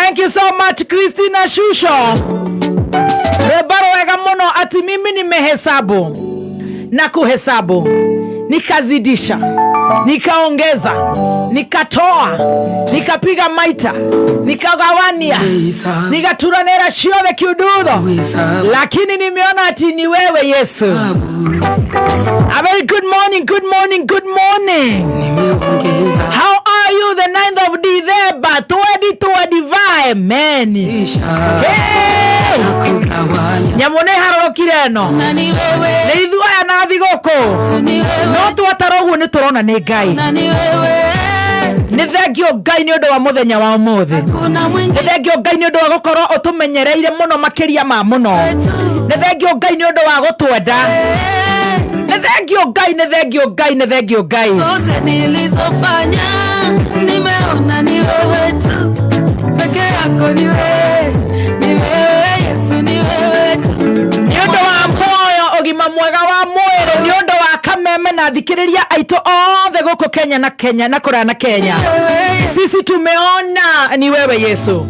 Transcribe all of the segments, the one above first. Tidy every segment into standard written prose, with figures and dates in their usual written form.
Thank you so much Christina Shusho. Rebaro wega mono ati mimi nimehesabu na kuhesabu, nikazidisha, nikaongeza, nikatoa, nikapiga maita, nikagawania, nikaturanera shiove kiududo, lakini nimeona ati ni wewe Yesu. A very good morning, good morning, good morning. How are you the 9th of December 2025? Man. Hey! Nyamone haroro kireno. Nani wewe? Neithua ya nathi goko. No twataroguo ni turona ni Ngai. Nani wewe? Ni thengio Ngai ni undu wa muthenya wa umuthi. Ni thengio Ngai ni undu wa gukorwo utumenyereire muno makiria ma muno. Ni thengio Ngai ni undu wa gutwenda. Nithengio Ngai, nithengio Ngai, nithengio Ngai. Zote nilizofanya nimeona ni wewe tu. Peke yako ni wewe. Ni wewe Yesu, ni wewe tu. Ni undu wa moyo ugima mwega wa mwiri, ni undu wa kameme na thikiriria aito othe guku Kenya na Kenya na kura na Kenya. Sisi tumeona ni wewe Yesu.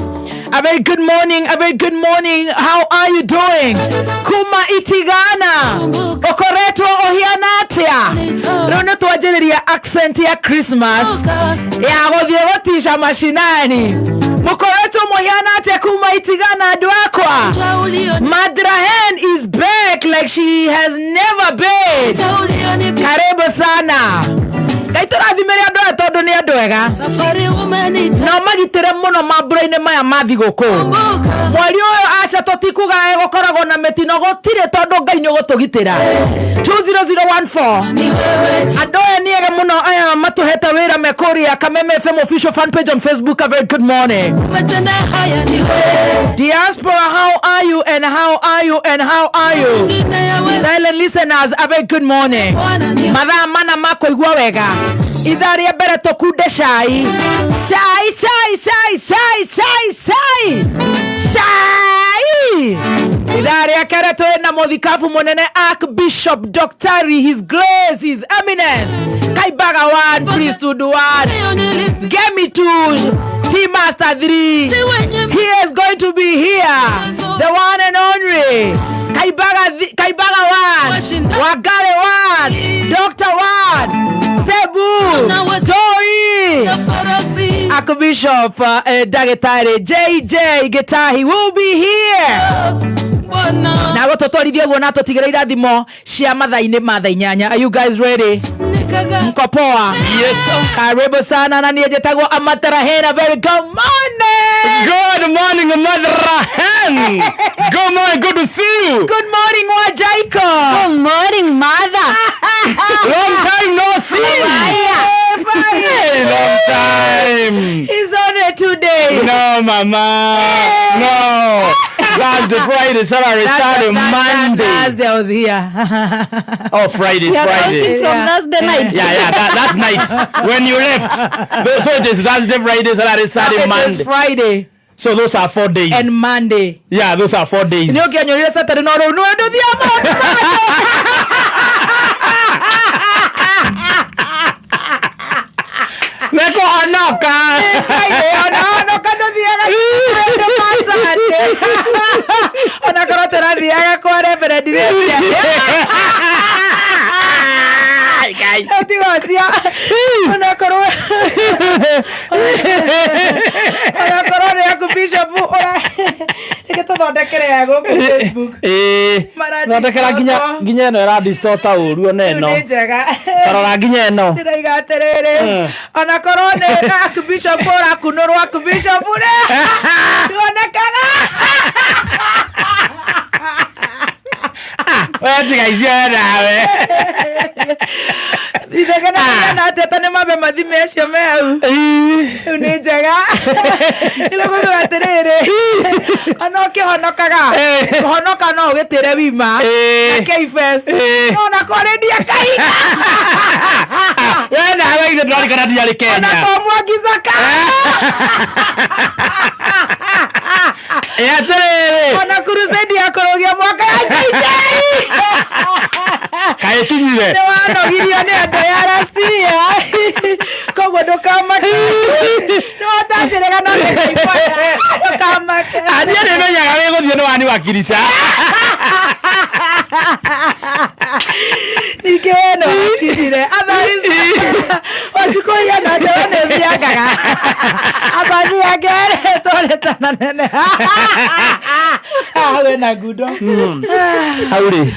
A very good morning, a very good morning. How are you doing? Kuma itigana. Okoretwo ohiana atia. Rono twajiriria accent ya Christmas. Ya gothie gotisha mashinani. Mukoretwo mohiana atia kuma itigana andu akwa. Madrahen is back like she has never been. Karibu sana. Gaiturathimere andu atondu ni andu ega. Safari umenita. No magitire muno mambura-ine maya mathi guku. Mwari uyu acha totikuga gukoragwo na mitino gutire tondu Ngai ni gutugitira. 20014. Andu aya ni ega muno aya matuhete wira mekoria Kameme FM official fan page on Facebook. A very good morning. Diaspora, how are you and how are you and how are you? Silent listeners, a very good morning. Mathaa mana makoigua wega. Idharia mbere tukunde cai. Cai. Idharia kere twina muthikabu munene Archbishop Dr. His Grace, His Eminence Kaibaga 1 Priesthood 1 Gemi 2 T-Master 3. He is going to be here, the one and only Kaibaga 1 Wagare 1 Dr. 1 Sebu Tori Archbishop Dagetare JJ Getahi will be here. Na gototwarithia guo na tutigire irathimo cia mathaini mathainyanya. Are you guys ready? Mko poa? Yes sir. Karibu sana na niye jetagwo Amatarahena. Very good morning. Good morning Madrahen. Good morning, good to see you. Good morning Wajaiko. Good morning mother. Long time no see. Fire. Long time. He's on it today. No mama. No. Thursday, Friday, Saturday, Monday. Thursday I was here. Oh, Friday. From Thursday night. Yeah, that's night. When you left. So it is Thursday, Friday, Saturday, Monday. It's Friday. So those are 4 days. And Monday. Yeah, those are 4 days. You can you Saturday no Neko honoka. Ona korotera thiaga kwa reverend Redia. Guys. Utiwacia. Ona korwo. Ona korwo ya Bishop ora. Ikethodekere ya guku Facebook. Thondekera nginya eno era distota uru ona eno. Ni njega. Karora nginya eno. Ndiraiga atiriri. Ona korwo ni Archbishop ora kunurwo Archbishop ne. Ndonekaga. Wewe tigaisia nawe. Idegana na teta ne mabe mathime acio me hau. Ni njega. Niguo atiriri. Ana kihonokaga. Honoka no gitire wima. Na K-Fest. Ona korendia kai. Wewe nawe ile ndari kana ndiari Kenya. Ona komwagiza ka. Atiriri. Ona crusade ya korogia mwaka ya JJ. Kae tunyire. Ni wanogirio ni andu ya Russia. Koguo ndukamaka. No tanjirega no Adia ne menyaga wego thio no wani wakirisha. Nikeno wakirire Atharisi wachikoya na jone viagaga abani agere toletana nene awe na gudo haure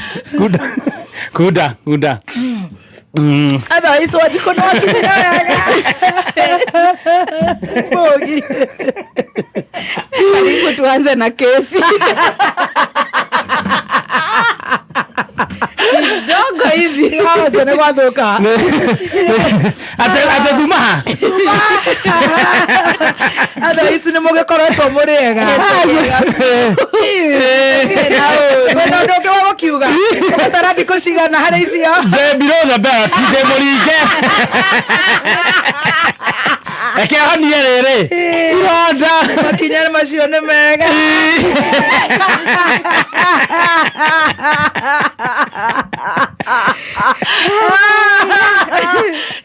guda Atharisi wachikono wakirire bogi karibu tuanze na kesi dogo hivi hawa sone wathuka ate tuma Atharisi ni mugekoretwo muriega wena ndoke wa kiuga tarabi kushigana hari icio the below the belt the moringe eke honi rere ironda makinyana macio ni mega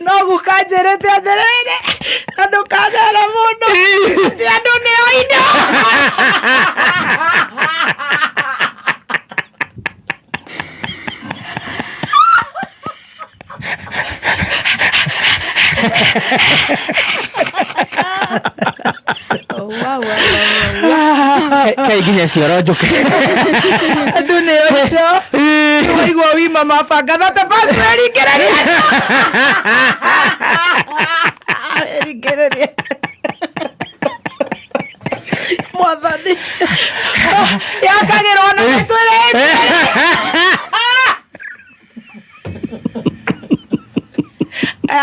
no gukanjerete atherere andu kanera mundu andu ni oindo kai ginya cioro njuke andu ni oindo waigua wima mabanga thate pastori ngeraria mwathani yakagirwo na mitwire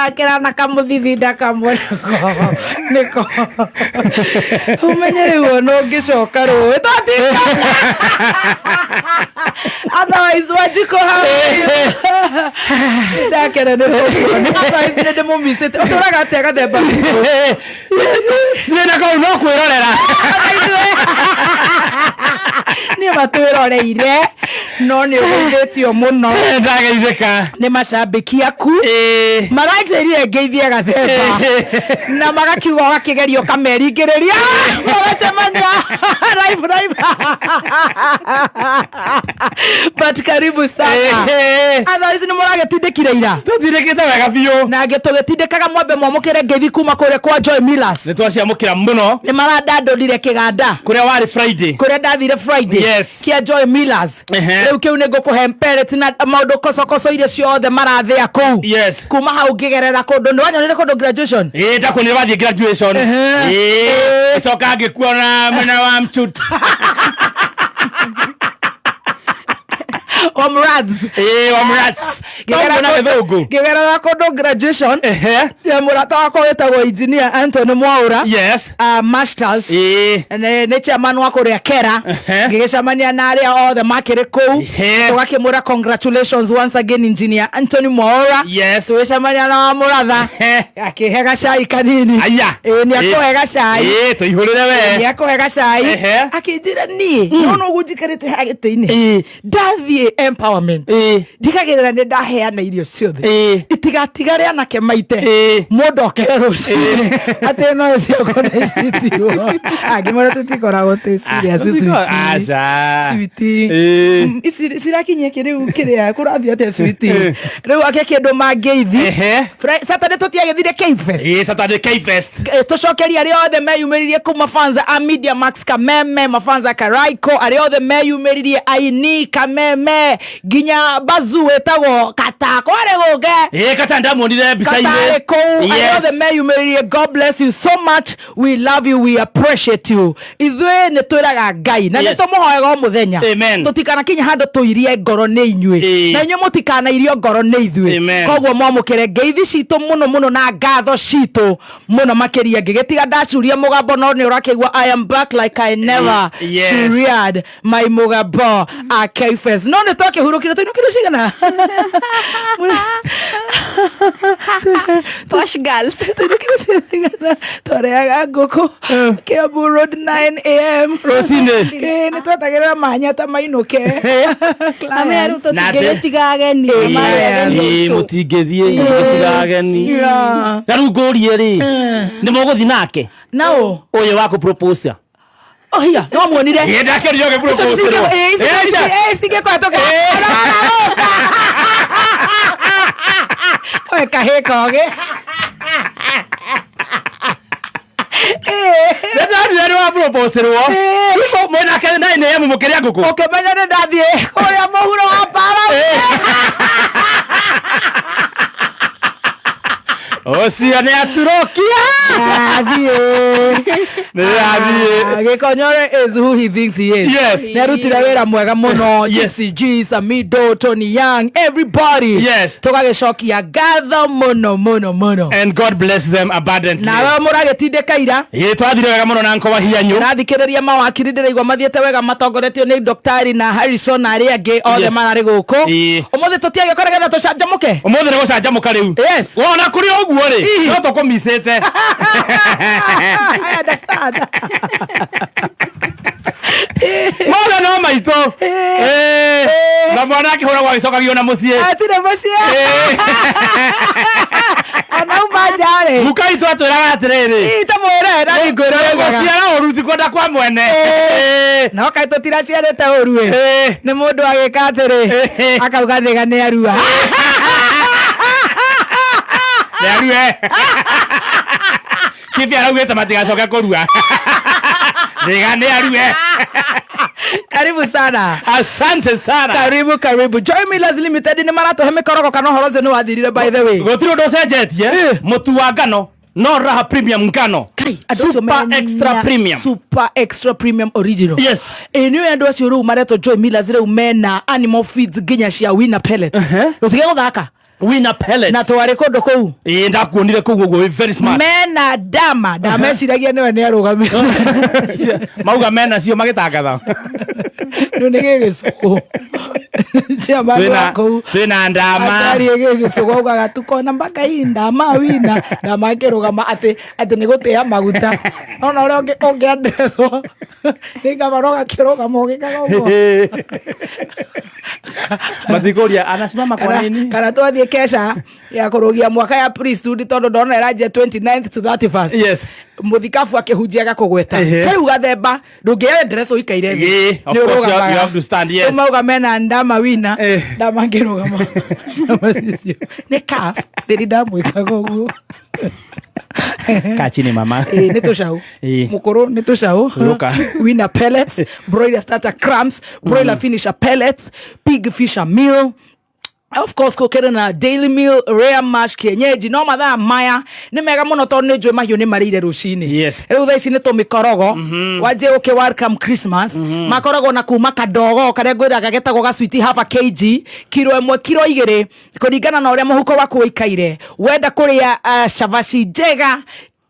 akira na kamuthithi kamwe niko umenyere wono ngicoka ruwe totika otherwise wajiko ha ndakere ne otherwise ne demo misete otoraga atega themba nina ko no kwirorera ni matwiroreire no ni ugithitio muno ndageithika ni macambiki aku marajirire ngeithie gathemba na magakiuga gakigerio kameringiriria magacemania live but karibu sana Atharisi ni muragetindikire ira tutindikite wega biu na ngitugitindikaga mwambe mwamukire ngeithi kuma kuria kwa Joy Millers ni twaciamukira muno ni marandandurire kiganda kuria wari Friday kuria ndathire Friday Yes. kia Joy Millers riu kiu ni ngukuhe mpellet na maundu kosokoso iria ciothe marathia kuu Yes. kuma hau ngigerera kundu ni wanyonire kundu graduation ndakwonire wathie graduation coka ngikuona mena wa mchut Omrads ngigerera kundu graduation ya murata wakwa witagwo engineer Anthony Mwaura Yes. masters ni chairman wa kuria Kera ngigicamania na aria othe makiri kuu tugakimura congratulations once again engineer Anthony Mwaura Yes. tugicamania na muratha akihe gacai kanini aya ni akuhe gacai tuihurire we ni akuhe gacai akinjira nie no gunjikarite hagiti-ini ndathie empowerment ndikagirira ni ndaheana irio ciothe itigatigare anake maite mundu okere ruci ati no ciokone agimora tutikoragwo ti serious sweetie sirakinyia kiriu kiria kurathi ate sweetie riu ake kindu mangeithi Saturday tutiagithire K-Fest Saturday K-Fest tucokeria aria othe meyumiririe kuma fanza a Media Max Kameme mafanza Karaiko aria othe meyumiririe aini Kameme ginya bazu etagwo katako ari guge kata ndamonire bica-ini aria othe meyumiririe. God bless you so much, we love you, we appreciate you. Ithwe ni twiraga Ngai na ni tumuhoyaga o muthenya tutikana kinya handu tuirie ngoro ni inyue na inyue mutikana irio ngoro ni ithwe koguo mwamukire ngeithi citu muno na ngatho citu muno makiria ngigitiga ndacuria mugambo no ni urakigwa I am back like I never shuriad my mugambo K-Fest no ni twakihurukire tuinukire cigana Posh girls tuinukire cigana toreaga nguku Kiambu Road 9 AM rocine ni twetagirira manyata mainuke ameru tutigetiga ageni mutingithie gutiga ageni garu ngurie ri ni muguthi nake nao uyu waku propose Oh hiya, no muonire. Yenda kero yoge propose. Sige kwa toka. Koe kaheko ge. Ndio wa propose ro. Iko mwena kene na ine yamu mukeria guku. Okay, manya ne ndathie. Koya muhuro wa para. Osia ne aturokia. Gikonyore is who he thinks he is. Yes. Nerutira wera mwega muno. Gypsy G, Samido, Tony Young, everybody. Yes. Tugagicokia gatho muno. And God bless them abundantly. Nawe muragitindika ira. Twathire wega muno na nkoba hianyu. Rathikiriria mawakiri ndiraigwa mathiete wega matongoretio ni Dr. na Harrison na ari angi othe marari guku. Umuthi tutiage koregera tucanjamuke. Umuthi ni gucanjamuka riu. Yes. Wona kuri oguo ri. No tukumisite. I understand. Mwana no maito. Na mwana akihura gwa gicokagio na mucie. Atire mucie. Ana umajare. Mukaito atwiraga atiriri. Itamwire na ngwira wega. Guciara uruti kwenda kwa mwene. No kaito tiraciarete uru we. Ni mundu agika atiri. Akauga thiga ni arua. Ni arua. Kifi araugite matigacoka kurua. Thiga ni arua. Karibu sana. Asante sana. Karibu. Joy Millers Limited ni marato heme koroko kana horoze no athirire by the way. Gotiro ndo sejetie. Mutu wa ngano. No raha premium ngano. Super extra premium original. Yes. Enu endo acio ru mareto Joy Millers ru mena animal feeds ginya cia Winner pellets. Utige guthaka. Winner pellets. Na twari kundu kou. Ndakuonire kou gugu very smart. Mena dama ciragia niwe ni arugami. Mauga mena cio magitangatha. No nige gicuku. Cia mara kou. Twina ndama. Ari gicuku ugaga tukona mpaka indama wina na makirugama ati ni gutia maguta. Ona uri ongeandreso. Ninga baroga kirugama ugikaga ugo. Matikoria anasimama kwa nini? Kana twathie kesha ya kurugia mwaka ya priesthood tondu ndona iraje 29th to 31st. Yes. Muthikafu akihunjiaga kugweta. Riu gathemba ndungiere ndreso ikaire thi. Of course you have to stand. Yes. Mauga mena ndama wina. Ndama ngirugama. Ni kaf. Ndi ndamwikaga uguo. Kachini mama. Ni tushau. Mukuru ni tushau. Winner pellets, broiler starter crumbs, broiler finisher pellets, pig fisher meal. Of course kokere na daily meal, rare mash kienyeji no mathaa maya ni mega muno tondu ni njui mahiu ni marire rucini. Yes. Riu thaa ici ni tumikorogo waje uke welcome Christmas makorogo na kuma kadogo karia ngwiraga getagwo ga sweet half a kg kilo 1 kilo 2 kuringana na uria muhuko waku wikaire wenda kuria shavashi njega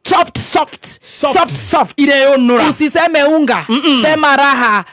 chopped soft ile yonura. Usiseme unga. Sema raha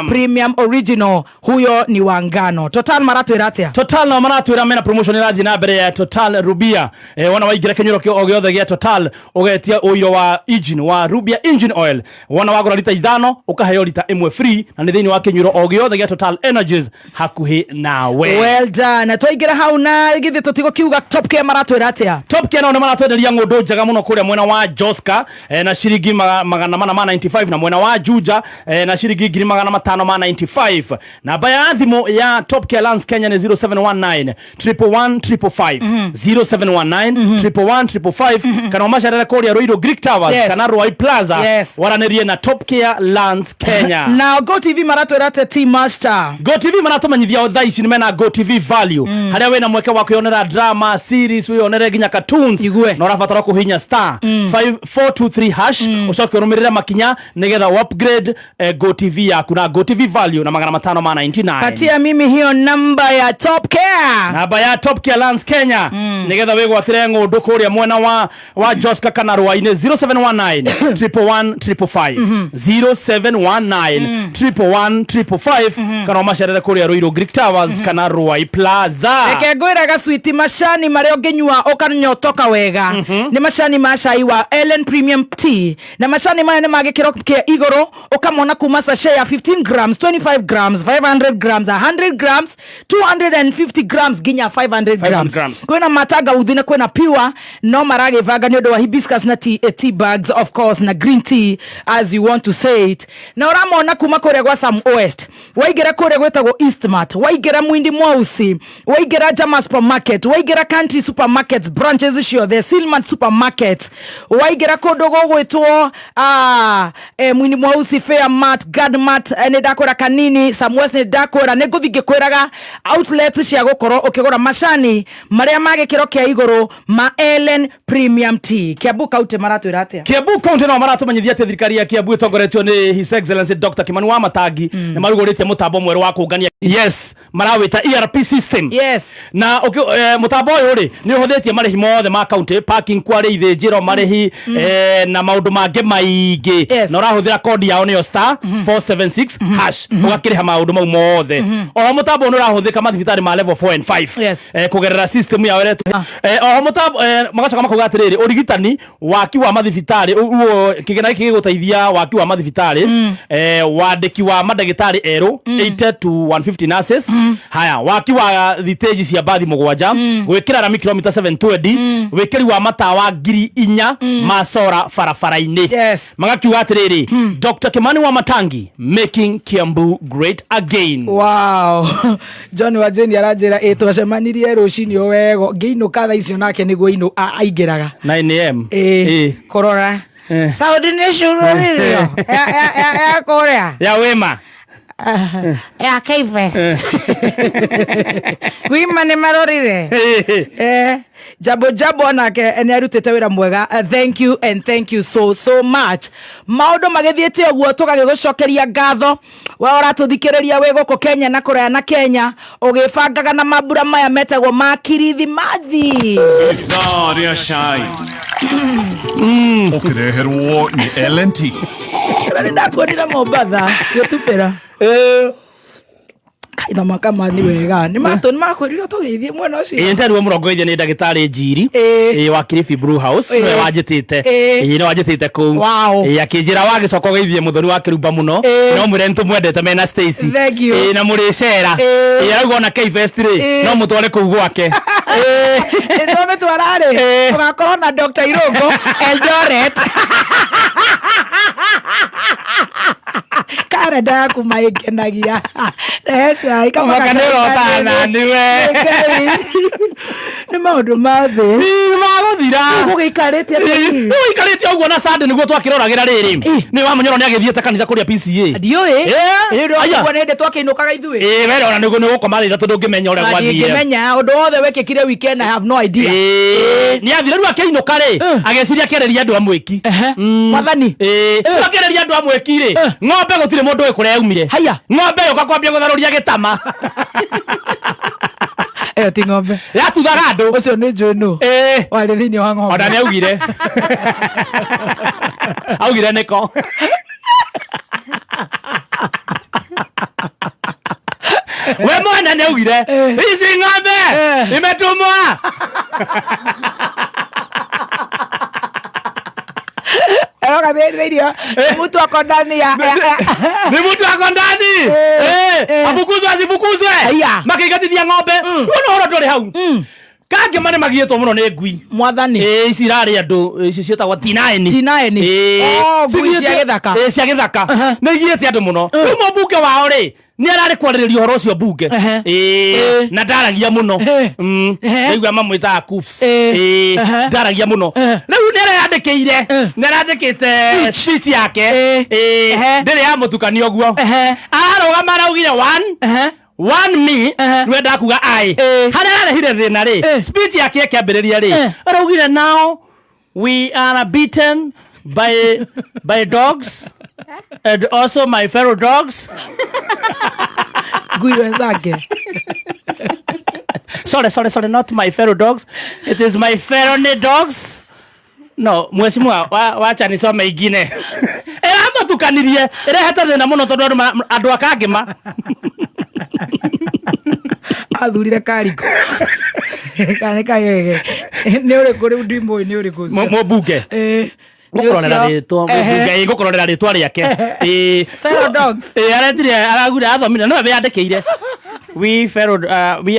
premium original. Huyo ni wangano. Total maratwira atia. Total na maratwira mena promotion irathi na mbere ya Total Rubia. Wana waigira kenyuro kyo ogothe gia Total ugetia oiro wa engine wa Rubia engine oil. Wana wagura lita 5 ukaheo lita 1 free na ni thini wa kenyuro ogothe gia Total Energies hakuhi nawe. Well done. Twaigira hau na githi tutigo kiuga Top Care maratwira atia. Top Care na maratwenderia ngundu njaga muno kuria mwena wa Joska na shiringi 495 na mwena wa Juja na shiringi 595. Namba ya thimo ya Top Care Lands Kenya ni 0719 11155 0719 11155 kana masharara koria Roiro Greek Towers kana Roy Plaza waranerie na Top Care Lands Kenya. Now Go TV maratwira atia Team Master. Go TV maratumanyithia thaa ici ni mena Go TV value haria wena mweke wa kuyonera drama series wiyonere ginya cartoons no rafatara kuhinya star 423 hash ucoke urumirira makinya nigetha upgrade Go TV yaku na Go TV value na 599. Patia mimi hiyo namba ya Top Care. Namba ya Top Care Lands Kenya nigetha wigwatire ngundu kuria mwena wa Joska kana Rwaine 0719 11155 0719 11155 kana masharere kuria Roiro Greek Towers kana Rwai Plaza. Eke ngwiraga sweet mashani maria nginyua ukanyotoka wega ni mashani ma cai wa Ellen Premium Tea na macani maya nĩ magĩkĩro kĩa igũrũ ũkamona kuma sachet ya 15 grams 25 grams 500 grams 100 grams 250 grams ginya 500 grams kwĩna matanga uthine kwĩna pure no maragĩbanga nĩ ũndũ wa hibiscus na tea bags of course na green tea as you want to say it na ũramona kuma kũrĩa gwa Sam West waigĩra kũrĩa gwĩtagwo Eastmart waigĩra Mwindi Mwausi waigĩra Jama Supermarket waigĩra Country Supermarkets branches icio the Silmart Supermarket waigĩra kũndũ gũgwĩtwo Mwindi Mwausi Fairmart Gadmart nĩ ndakwĩra Kanini Sam West nĩ ndakwĩra nĩ ngũthiĩ ngĩkwĩraga outlets cia gũkorwo ũkĩgũra macani marĩa magĩkĩro kĩa igũrũ ma Ellen Premium Tea Kiambu County maratwĩra atĩa Kiambu County no maratũmenyithia atĩ thirikari ya Kiambu ĩtongoretio nĩ His Excellency Dr. Kimani wa Matangi nĩ marugũrĩtie mũtambo mwerũ wa kũngania marawĩta ERP system na mũtambo ũyũ rĩ nĩ ũhũthĩtie marĩhi mothe ma county parking kwarĩ ithĩnjĩro marĩhi na maũndũ mangĩ maingĩ na ũrahũthĩra kodi yao nĩyo *476# ũgakĩrĩha maũndũ mau mothe oho mũtambo ũyũ ũrahũthĩka mathibitarĩ ma level 4 and 5 kũgerera system yao oho mũtambo magacoka makauga atĩrĩrĩ ũrigitani waki wa mathibitarĩ kĩgĩna gĩkĩ gĩgũteithia waki wa mathibitarĩ wandĩki wa mandagĩtarĩ erũ 80 to 150 nurses haya waki wa thiteji cia bathi mũgwanja gwĩkĩra rami kilomita 720 wĩkĩri wa matawa 4,000 macora barabara-inĩ magakiuga atĩrĩrĩ Dr. Kimani wa Matangi making Kiambu great again. Wow. John Wajeni aranjĩra twacemanirie rũcinĩ wego ngĩinũka thaa icio nake nĩguo aingĩraga 9 am korora Saudi nĩcurũrĩrio ya kũrĩa ya wema ya Kaifes wima nĩ marorire Jabo nake nĩ arutĩte wĩra mwega thank you and thank you so much maũndũ magĩthiĩte ũguo tũgagĩgũcokeria ngatho wa ũratũthikĩrĩria wĩ gũkũ Kenya na kũraya na Kenya ũgĩbangaga na mambura maya metagwo ma kirithimathi Daria Shai ũkĩreherwo nĩ LNT nĩ ndakuonire Mombatha gũtubĩra kaitha makama ni wega ni makwĩrire tũgeithie mwena ũcio nderuo mũrongoithia nĩ ndagĩtarĩ Njiri wa Kilifi Brew House nĩ wanjĩtĩte kũu akĩnjĩra wagĩcoka ũgeithie mũthoni wa Kĩrumba mũno no mwĩre nĩtũmwendete mena Stacy na mũrĩcera arauga ona K-Fest rĩ no mũtware kũu gwake nĩ mũtwara rĩ ũgakorwo na Dr. Irũngũ Eldoret karenda yaku maĩngenagia reca ikamakana niwe nĩ maũndũ ma thĩ magũthira ũgĩikarĩte ũguo na Sunday nĩguo twakĩroragĩra rĩrĩ nĩ wamenyerwo nĩ agĩthiĩte kanitha kũrĩa PCA ndiũĩ ũguo nĩ hĩndĩ twakĩinũkaga ithuĩ were ona nĩguo nĩ gũkomarĩra tondũ ũngĩmenya ũrĩa gwathiĩ ndingĩmenya ũndũ wothe wekĩkire weekend I have no idea nĩ athire rĩu akĩinũka rĩ ageciria akĩarĩria andũ amwĩki mwathani akĩarĩria andũ amwĩki rĩ ng'ombe gũtirĩ mũndũ ũĩ kũrĩa yaumire ng'ombe yũka kwambia gũtharũria gĩtama ti ng'ombe yatuthaga andũ ũcio nĩ njũĩ nũ warĩ thĩinĩ wa ng'ombe ona nĩ augire augire nĩko we mwana nĩ augire ici ng'ombe imetumwa mtu ako ndani ya ni mtu ako ndani afukuzwe asifukuzwe makĩingatithia ng'ombe ũhoro ndũrĩ hau kangĩ mane magĩĩtwo mũno nĩ ngui mwathani ici irarĩ andũ ici ciĩtagwo tinaeni ngui cia gĩthaka cia gĩthaka nĩ igĩĩte andũ mũno rĩu mũmbunge wao rĩ nĩ ararĩ kwarĩrĩria ũhoro ũcio mbunge na ndaragia mũno rĩu mamwĩtaga Kufs ndaragia mũno rĩu nĩ arandĩkĩte speech yake ndĩrĩ ya mũtukanio ũguo ararũgama araugire one me rwenda kuga ai harĩa arehire thĩna rĩ speech yake ĩkĩambĩrĩria rĩ araugire now we are beaten by dogs and also my fellow dogs ngui wenzake sorry not my fellow dogs it is my fellow dogs no mheshimiwa wacha nisome ingine ĩramũtukanirie ĩrehete thĩna mũno tondũ andũ akangĩma athurire kariko kane kagege nä å rä kå rä u ndimå nä å rä kå må mbunge gåkororera rä twa rä ake aretire aragura athomire no we yandä kä ire we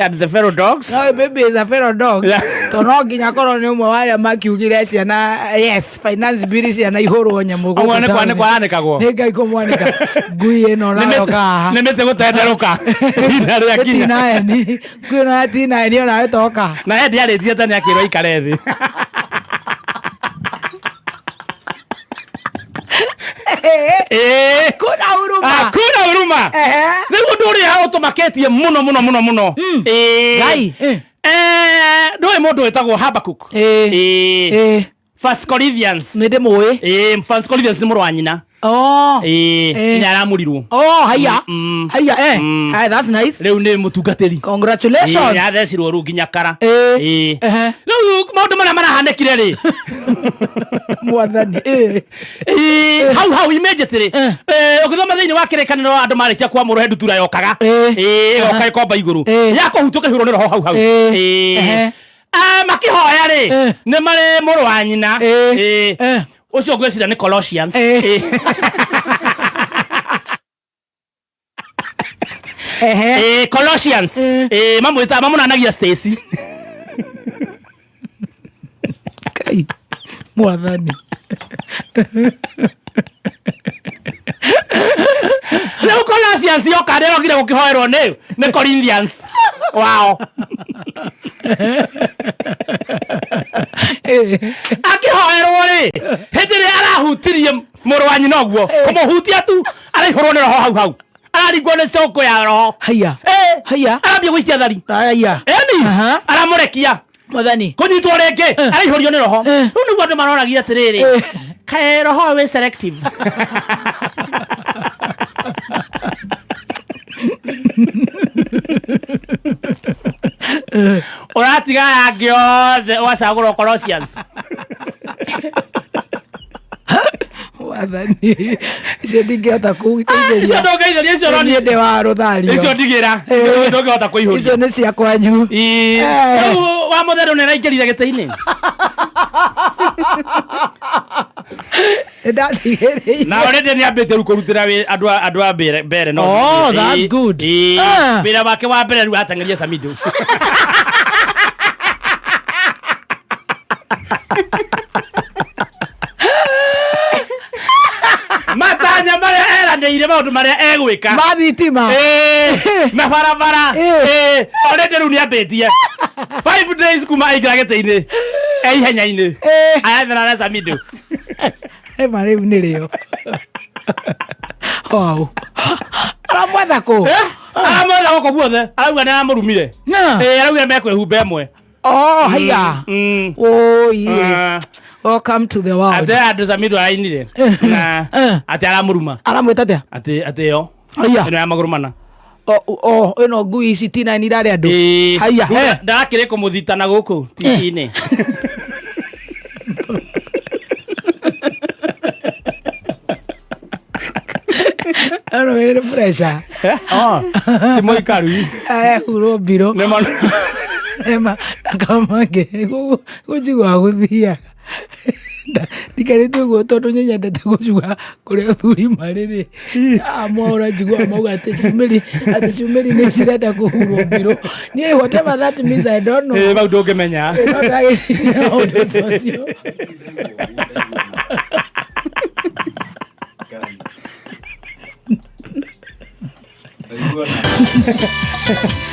are the feral dogs. No, baby is a feral dog. To no nginya korwo nä å mwe warä a makiugire ciana yes finance bill ciana ihårwo nyamå nä kwaranäkagwo nä ngai kå mwanä ka ngui ä no naroka nä mä tä gå tenderå ka ina rä akinya tinaeni ngui ä no ya tinaeni ona wä toka na endi arä tie tene akä rwo ikare thä kuna huruma nä guo ndå rä a å tå maketie må no ndå må ndå wä tagwo Habakuk First Corinthians nä ndä må ä First Corinthians nä må rå wa nyina nä aramå rirwo haya that's nice rä u nä må tungatä ri congratulations yathecirwo rä u nginya kara rä u maå ndå marä a marahanä kire rä mwathani hau imagine rä å gä thoma thä inä wa kä rä kanä ro andå marä kia kwamå rwo he ndutura yokaga ĩgoka ĩkomba igũrũ yakå hutå kä hå rwo nä roho hau makä hoya rä nä marä må rå wa nyina å cio ngwä cira nä Colossians Colossians mamå nanagia Stacy mwathani rä u Colossians yoka rä rogire gå kä hoerwo nä Corinthians wao akä hoerwo rä hä ndä rä arahutirie må rå wa nyina å guo kå må hutia tu araihå rwo nä roho hau araringwo nä cåkå ya roho arambia gå ikia thari aramå rekia mwathani kå nyitwo rä ngä araihå rio nä roho rä u nä guo andå maroragia atä rä rä kae roho wä selective å ratiga yangä othe ũgacagå rwo Colossians mwathani icio ndingä hota kå icio ndångeithäria icio niä ndä wa rå thario icio ndigä ra ndångä hota kå ihå icio nä cia kwanyu rĩu wa må therå nä araingä rire gä tä-inä na orende nä ambä te rä u kå rutä ra andå a mbere wä ra wake wa mbere rä u ateng'eria Samido matanya marä a eranä ire maå ndå marä a egwä ka mathitima na barabara orende rä u nä ambä tie 5 days kuma aingä ra gä tä-inä ihenya-inä ayathana na Samido marä u nä rä o aramwetha kå aramwetha gå kå guothe arauga nä aramå rumire arauga mekwä humba ĩmwe haya welcome to the world atä andå Samido arainire na atä aramå ruma aramwä ta atä atä yo ä no ya magå rå mana ä no ngui ici tinaini irarä andå haya ndarakä rä kå må thitana gå kå tv-inä ano wä rä pressure ti må ikaru hurwo mbirå nakamangä gå njigua gå thiaga ndikarä te å guo tondå nä nyendete gå cua kå rä a thuri marä rä amora njigua mauga atä ciumä ri nä cirenda kå hurwo mbirå niä whatever that means I don't know bau ndå ngä menya ndagä ciria maå ndå tocio Ayúdame.